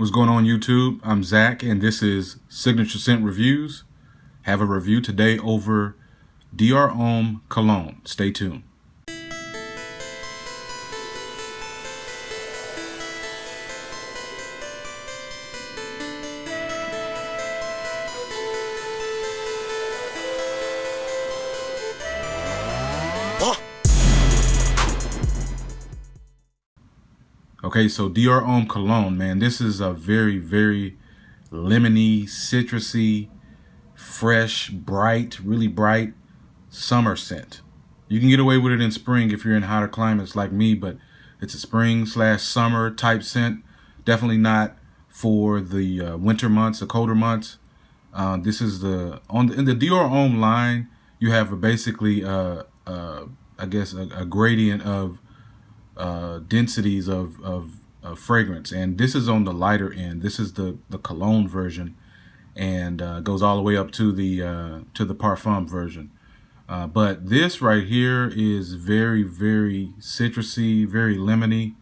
What's going on YouTube? I'm Zach and this is Signature Scent Reviews. Have a review today over Dior Homme Cologne. Stay tuned. Okay, so Dior Homme Cologne, man, this is a very, very lemony, citrusy, fresh, bright, really bright summer scent. You can get away with it in spring if you're in hotter climates like me, but it's a spring/summer type scent. Definitely not for the winter months, the colder months. This is in the Dior Homme line. You have basically, I guess, a gradient of densities of fragrance, and this is on the lighter end. This is the cologne version, and goes all the way up to the parfum version. But this right here is very, very citrusy, very lemony.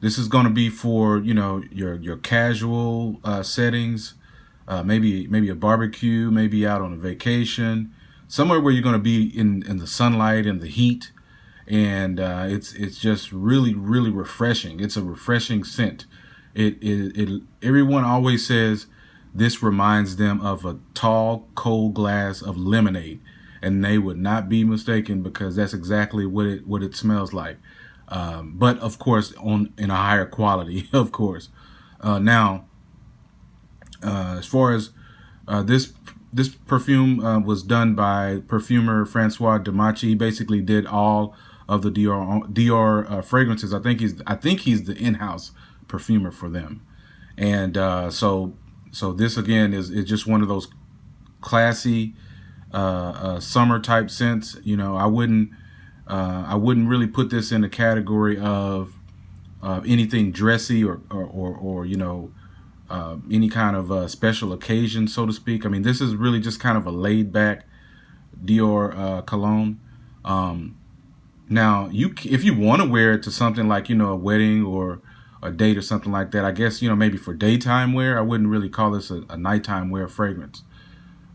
This is going to be for your casual settings, maybe a barbecue, maybe out on a vacation, somewhere where you're going to be in the sunlight and the heat. And it's just really, really refreshing. It's a refreshing scent. Everyone always says this reminds them of a tall, cold glass of lemonade, and they would not be mistaken, because that's exactly what it smells like. But of course, in a higher quality, of course. Now, as far as this perfume was done by perfumer Francois Demachi. He basically did all of the Dior fragrances. I think he's the in-house perfumer for them, and so this again is just one of those classy summer type scents. I wouldn't really put this in the category of anything dressy or any kind of special occasion, so to speak. I mean, this is really just kind of a laid back Dior cologne. Now, if you want to wear it to something like, a wedding or a date or something like that, I guess, maybe for daytime wear, I wouldn't really call this a nighttime wear fragrance.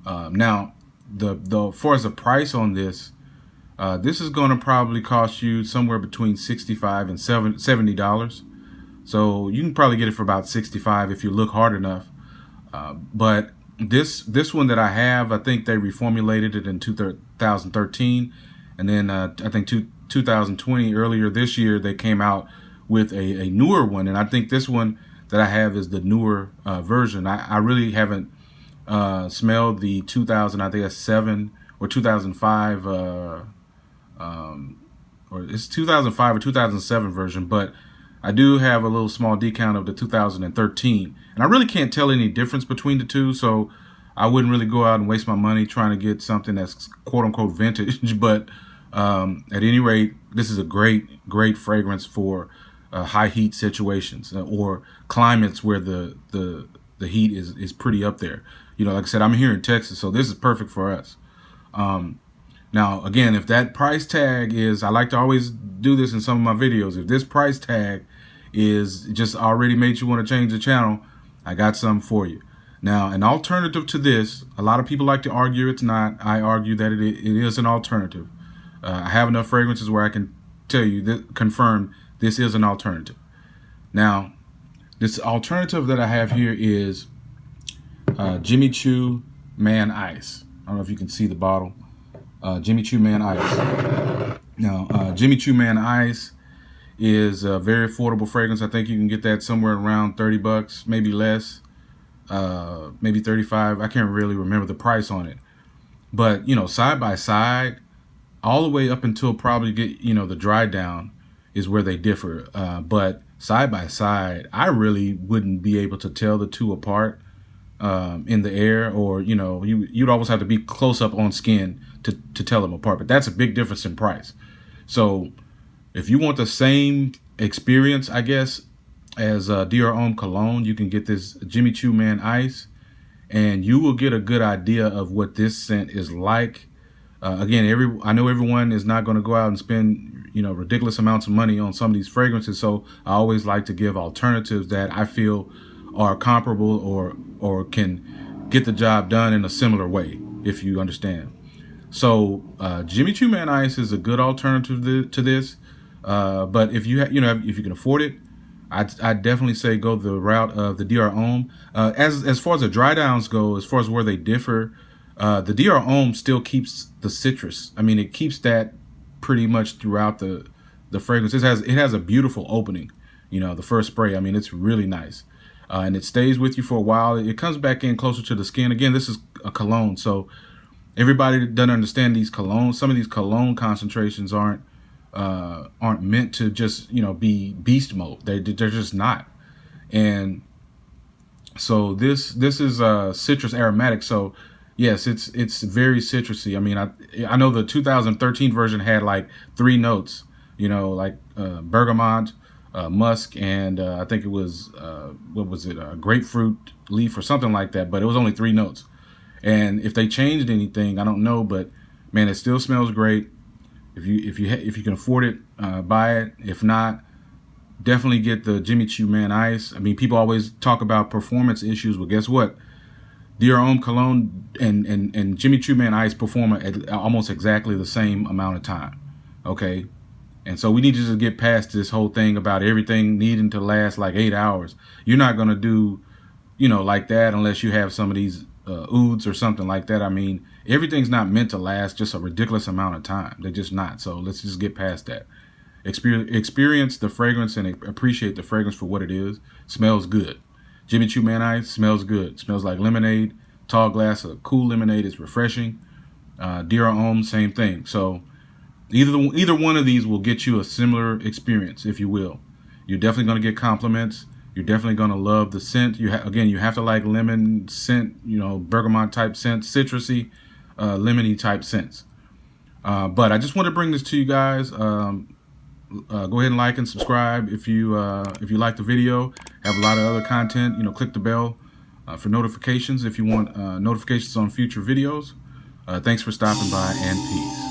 Now, as far as the price on this, this is going to probably cost you somewhere between $65 and $70. So you can probably get it for about $65 if you look hard enough. But this one that I have, I think they reformulated it in 2013. And then I think 2020, earlier this year, they came out with a newer one. And I think this one that I have is the newer version. I really haven't smelled the 2007 or 2005, or it's 2005 or 2007 version. But I do have a little small decant of the 2013. And I really can't tell any difference between the two. So I wouldn't really go out and waste my money trying to get something that's quote unquote vintage. But at any rate, this is a great fragrance for high heat situations or climates where the heat is pretty up there. Like I said, I'm here in Texas, so this is perfect for us. Now, again, if that price tag is, I like to always do this in some of my videos, if this price tag is just already made you want to change the channel, I got something for you. Now, an alternative to this, a lot of people like to argue it's not. I argue that it is an alternative. I have enough fragrances where I can tell you, confirm this is an alternative. Now, this alternative that I have here is Jimmy Choo Man Ice. I don't know if you can see the bottle. Jimmy Choo Man Ice. Now, Jimmy Choo Man Ice is a very affordable fragrance. I think you can get that somewhere around $30, maybe less, maybe $35. I can't really remember the price on it. But, side by side, all the way up until probably get, the dry down is where they differ. But side by side, I really wouldn't be able to tell the two apart in the air, or, you'd always have to be close up on skin to tell them apart. But that's a big difference in price. So if you want the same experience, I guess, as Dior Homme Cologne, you can get this Jimmy Choo Man Ice, and you will get a good idea of what this scent is like Again, I know everyone is not going to go out and spend, you know, ridiculous amounts of money on some of these fragrances. So I always like to give alternatives that I feel are comparable or can get the job done in a similar way, if you understand. So Jimmy Choo Man Ice is a good alternative to this. But if you if you can afford it, I'd definitely say go the route of the Dior Homme. As far as the dry downs go, as far as where they differ, the Dior Homme still keeps the citrus. I mean, it keeps that pretty much throughout the fragrance. It has a beautiful opening. You know, the first spray. I mean, it's really nice, and it stays with you for a while. It comes back in closer to the skin. Again, this is a cologne, so everybody doesn't understand these colognes. Some of these cologne concentrations aren't meant to just, you know, be beast mode. They're just not. And so this is citrus aromatic. So yes, it's very citrusy. I mean, I know the 2013 version had like 3 notes. You know, like bergamot, musk, and I think it was what was it, grapefruit leaf or something like that. But it was only 3 notes. And if they changed anything, I don't know. But man, it still smells great. If you can afford it, buy it. If not, definitely get the Jimmy Choo Man Ice. I mean, people always talk about performance issues. Well, guess what? Dior Homme Cologne and Jimmy Choo Man Ice perform at almost exactly the same amount of time. Okay? And so we need to just get past this whole thing about everything needing to last like 8 hours. You're not going to do, you know, like that unless you have some of these ouds or something like that. I mean, everything's not meant to last just a ridiculous amount of time. They're just not. So let's just get past that. Experience the fragrance and appreciate the fragrance for what it is. Smells good. Jimmy Choo Man Ice smells good. Smells like lemonade. Tall glass of cool lemonade is refreshing. Dior Homme, same thing. So either one of these will get you a similar experience, if you will. You're definitely going to get compliments. You're definitely going to love the scent. You have to like lemon scent, you know, bergamot type scents, citrusy, lemony type scents. But I just want to bring this to you guys. Go ahead and like and subscribe if you like the video. Have a lot of other content. You know, click the bell for notifications if you want notifications on future videos. Thanks for stopping by, and peace.